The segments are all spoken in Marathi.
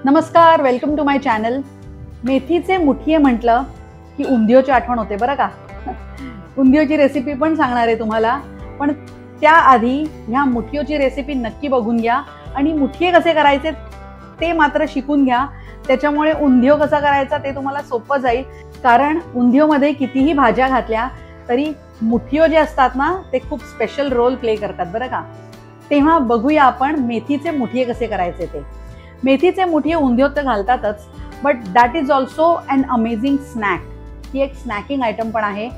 नमस्कार, वेलकम टू माय चॅनल। मेथीचे मुठिये म्हटलं की उंधियोची आठवण होते बरं का। उंधियोची रेसिपी पण सांगणार आहे तुम्हाला, पण त्याआधी ह्या मुठियोची रेसिपी नक्की बघून घ्या आणि मुठिये कसे करायचे ते मात्र शिकून घ्या। त्याच्यामुळे उंधियो कसा करायचा ते तुम्हाला सोपं जाईल, कारण उंधियोमध्ये कितीही भाज्या घातल्या तरी मुठियो जे असतात ना ते खूप स्पेशल रोल प्ले करतात बरं का। तेव्हा बघूया आपण मेथीचे मुठिये कसे करायचे ते। मेथीचे मुठिये उंधियोत तर घालतातच, but that is also an amazing snack. ही एक स्नॅकिंग आयटम पण आहे।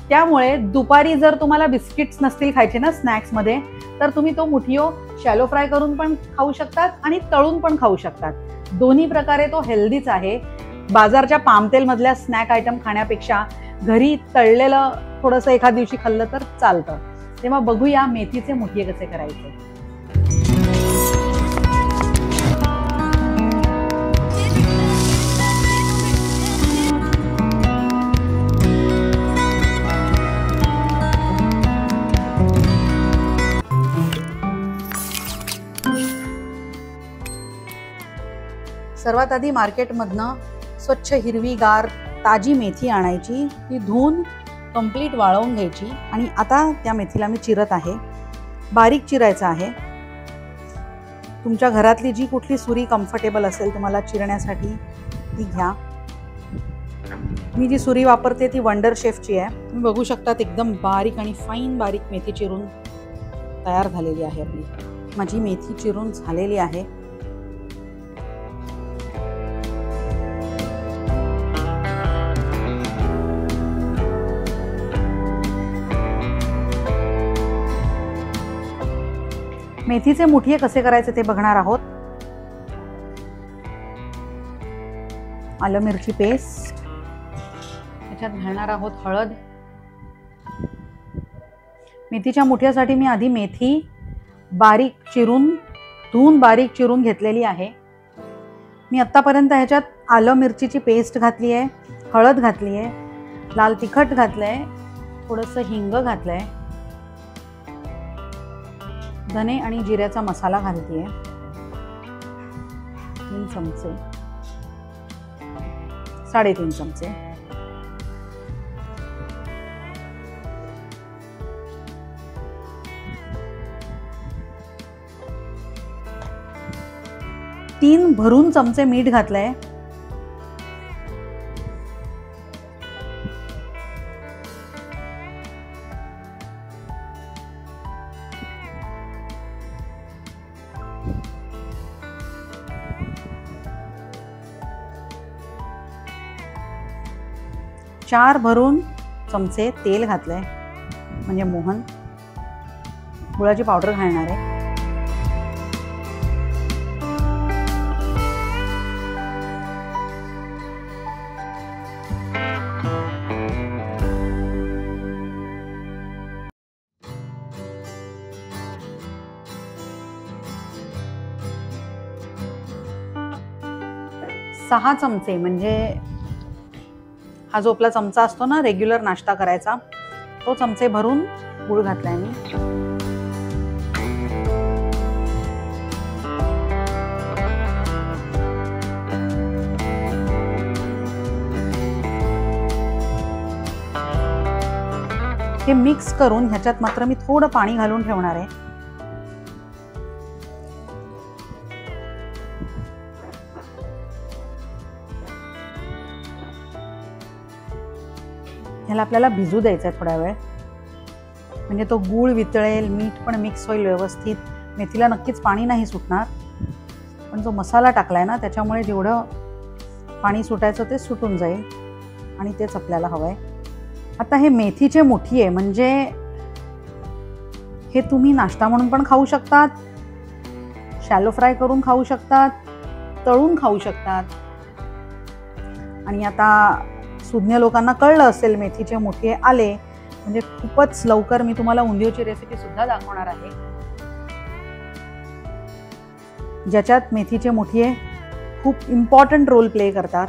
त्यामुळे दुपारी जर तुम्हाला बिस्किट्स नसतील खायचे ना स्नॅक्समध्ये, तर तुम्ही तो मुठियो शॅलो फ्राय करून पण खाऊ शकतात आणि तळून पण खाऊ शकतात। दोन्ही प्रकारे तो हेल्दीच आहे। बाजारच्या पाम तेल मधल्या स्नॅक आयटम खाण्यापेक्षा घरी तळलेलं थोडंसं एखाद दिवशी खाल्लं तर चालतं। तेव्हा बघूया मेथीचे मुठिये कसे करायचे। सर्वात आधी मार्केटमधनं स्वच्छ हिरवीगार ताजी मेथी आणायची, ती धुवून कंप्लीट वाळवून घ्यायची आणि आता त्या मेथीला मी चिरत आहे। बारीक चिरायचं आहे। तुमच्या घरातली जी कुठली सुरी कम्फर्टेबल असेल तुम्हाला चिरण्यासाठी ती घ्या। मी जी सुरी वापरते ती वंडर शेफची आहे। तुम्ही बघू शकतात एकदम बारीक आणि फाईन बारीक मेथी चिरून तयार झालेली आहे। आपली माझी मेथी चिरून झालेली आहे। मेथीचे मुठिये कसे करायचे ते बघणार आहोत। आलं मिरची पेस्ट, त्याच्यात घालणार आहोत हळद। मेथीच्या मुठ्यासाठी मी आधी मेथी बारीक चिरून धुवून बारीक चिरून घेतलेली आहे। मी आत्तापर्यंत ह्याच्यात आलं मिरचीची पेस्ट घातली आहे, हळद घातली आहे, लाल तिखट घातलंय, थोडंसं हिंग घातलंय, धने आणि जिऱ्याचा मसाला घालतीये 3 चमचे 3.5 चमचे। तीन भरून चमचे मीठ घातलंय। चार भरून चमचे तेल घातलंय, म्हणजे मोहन। गुळाची पावडर घालणार आहे। सहा चमचे, म्हणजे हा जो आपला चमचा असतो ना रेग्युलर नाश्ता करायचा, तो चमचे भरून गूळ घातलाय मी। हे मिक्स करून ह्याच्यात मात्र मी थोडं पाणी घालून ठेवणार आहे। ह्याला आपल्याला भिजू द्यायचं आहे थोडा वेळ, म्हणजे तो गूळ वितळेल, मीठ पण मिक्स होईल व्यवस्थित। मेथीला नक्कीच पाणी नाही सुटणार, पण जो मसाला टाकलाय ना त्याच्यामुळे जेवढं पाणी सुटायचं ते सुटून जाईल आणि तेच आपल्याला हवंय। आता हे मेथीचे मुठिये म्हणजे हे तुम्ही नाश्ता म्हणून पण खाऊ शकतात, शॅलो फ्राय करून खाऊ शकतात, तळून खाऊ शकतात। आणि आता सुज्ञ लोकांना कळलं असेल मेथीचे मुठिये आले म्हणजे खूपच लवकर मी तुम्हाला उंधियोची रेसिपी सुद्धा दाखवणार आहे, ज्याच्यात मेथीचे मुठिये खूप इम्पॉर्टंट रोल प्ले करतात।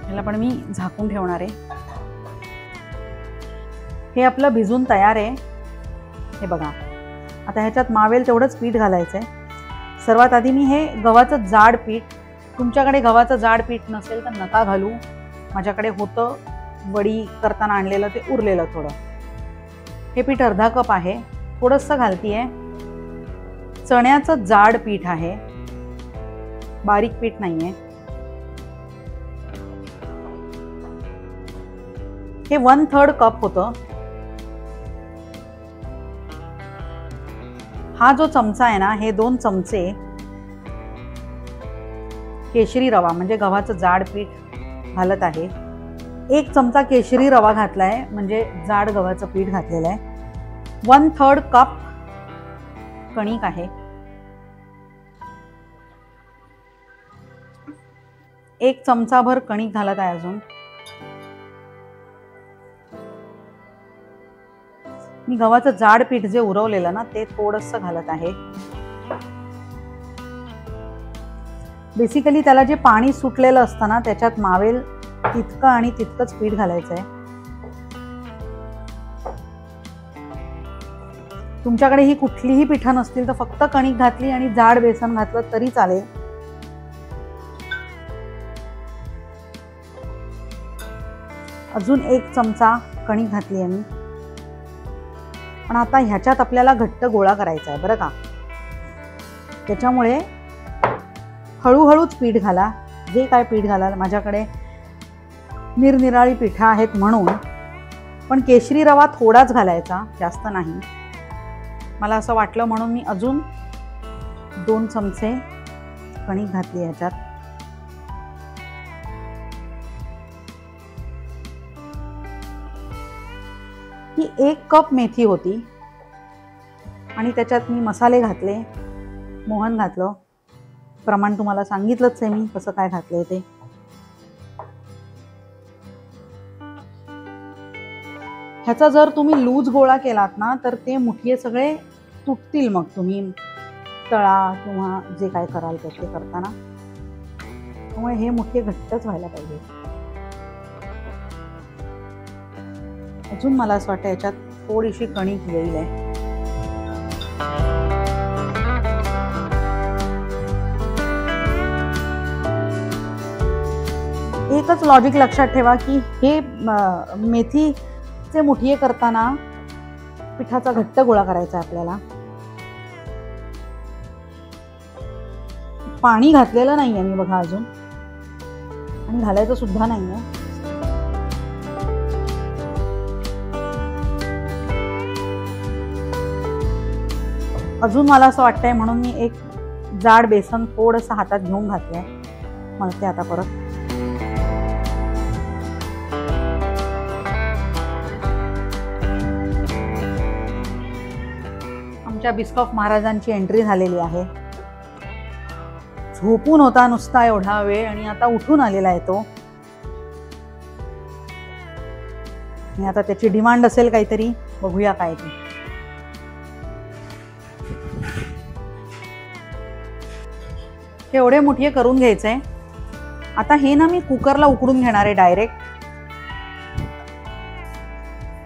ह्याला पण मी झाकून ठेवणार आहे। हे आपलं भिजून तयार आहे। हे बघा, आता ह्याच्यात मावेल तेवढंच पीठ घालायचं आहे। सर्वात आधी मी हे गव्हाचं जाड पीठ, तुमच्याकडे गव्हाचं जाड पीठ नसेल तर नका घालू, माझ्याकडे होतं वडी करताना आणलेलं ते उरलेलं थोडं, हे पीठ अर्धा कप आहे, थोडंसं घालतीये. चण्याचं जाड पीठ आहे, बारीक पीठ नाहीये. हे 1/3 कप होतं. हा जो चमचा आहे ना, हे 2 चमचे केशरी रवा म्हणजे गव्हाचं जाड पीठ घालत आहे. 1 चमचा केशरी रवा घातलाय म्हणजे जाड गव्हाचं पीठ घातलेलं आहे. 1/3 कप कणिक आहे. 1 चमचाभर कणिक घालत आहे अजून. मी गव्हाचं जाड पीठ जे उरवलेलं ना ते थोडंसं घालत आहे. बेसिकली त्याला जे पाणी सुटलेलं असतं ना त्याच्यात मावेल तितकं आणि तितकंच पीठ घालायचं आहे. तुमच्याकडे ही कुठलीही पिठं नसतील तर फक्त कणिक घातली आणि जाड बेसन घातलं तरी चालेल. अजून 1 चमचा कणिक घातली आहे मी. पण आता ह्याच्यात आपल्याला घट्ट गोळा करायचा आहे बरं का, त्याच्यामुळे हळूहळूच पीठ घाला. जे काय पीठ घालाल, माझ्याकडे निरनिराळी पिठं आहेत म्हणून, पण केशरी रवा थोडाच घालायचा, जास्त नाही. मला असं वाटलं म्हणून मी अजून 2 चमचे कणिक घातली ह्याच्यात. ही 1 कप मेथी होती आणि त्याच्यात मी मसाले घातले, मोहन घातलं. प्रमाण तुम्हाला सांगितलंच आहे मी कसं काय घातलंय ते. ह्याचा जर तुम्ही लूज गोळा केलात ना तर ते मुठीये सगळे तुटतील मग तुम्ही तळा किंवा जे काय कराल ते करताना. त्यामुळे हे मुठीये घट्टच व्हायला पाहिजे. अजून मला असं वाटतं याच्यात थोडीशी कणिक येईल आहे. एकच लॉजिक लक्षात ठेवा की हे मेथीचे मुठिये करताना पिठाचा घट्ट गोळा करायचा आहे आपल्याला. पाणी घातलेलं नाहीये मी बघा अजून, आणि घालायचं सुद्धा नाहीये. अजून मला असं वाटतंय म्हणून मी एक जाड बेसन थोडंसं हातात घेऊन घातलंय. मळते आता परत. आमच्या बिस्कॉफ महाराजांची एंट्री झालेली आहे. झोपून होता नुसता एवढा वेळ आणि आता उठून आलेला आहे तो. आणि आता त्याची डिमांड असेल काहीतरी, बघूया काय ती. एवढे मुठिये करून घ्यायचे. आता हे ना मी कुकरला उकडून घेणार आहे डायरेक्ट.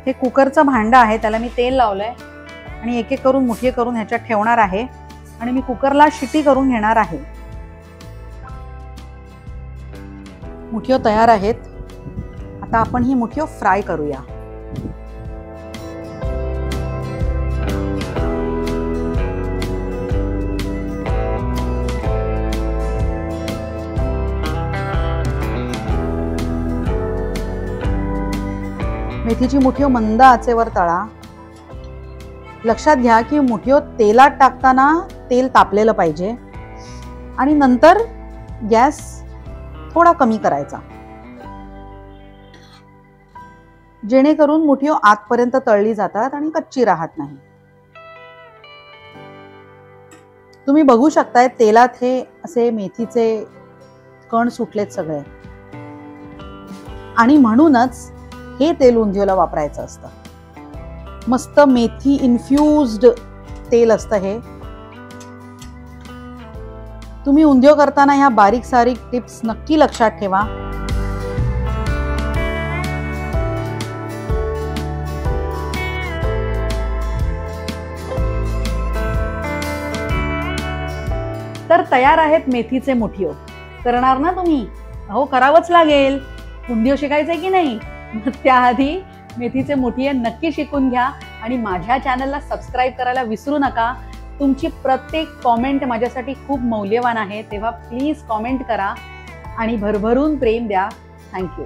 हे कुकरचं भांडं आहे, त्याला मी तेल लावलंय आणि एक एक करून मुठिये करून ह्याच्यात ठेवणार आहे आणि मी कुकरला शिटी करून घेणार आहे. मुठिये तयार आहेत. आता आपण ही मुठिये फ्राय करूया. मेथीची मुठिये मंद आचेवर तळा. लक्षात घ्या की मुठिये तेलात टाकताना तेल तापलेलं पाहिजे आणि नंतर गॅस थोडा कमी करायचा, जेणेकरून मुठिये आतपर्यंत तळली जातात आणि कच्ची राहत नाही. तुम्ही बघू शकताय तेलात हे असे मेथीचे कण सुटलेत सगळे, आणि म्हणूनच हे तेल उंधियोला वापरायचं असतं. मस्त मेथी इन्फ्युज्ड तेल असतं हे. तुम्ही उंधियो करताना ह्या बारीक सारीक टिप्स नक्की लक्षात ठेवा. तर तयार आहेत मेथीचे मुठियो. करणार ना तुम्ही? हो, करावंच लागेल. उंधियो शिकायचंय की नाही? मग त्याआधी मेथीचे मुठिये नक्की शिकून घ्या आणि माझ्या चॅनलला सबस्क्राईब करायला विसरू नका. तुमची प्रत्येक कॉमेंट माझ्यासाठी खूप मौल्यवान आहे, तेव्हा प्लीज कॉमेंट करा आणि भरभरून प्रेम द्या. थँक्यू.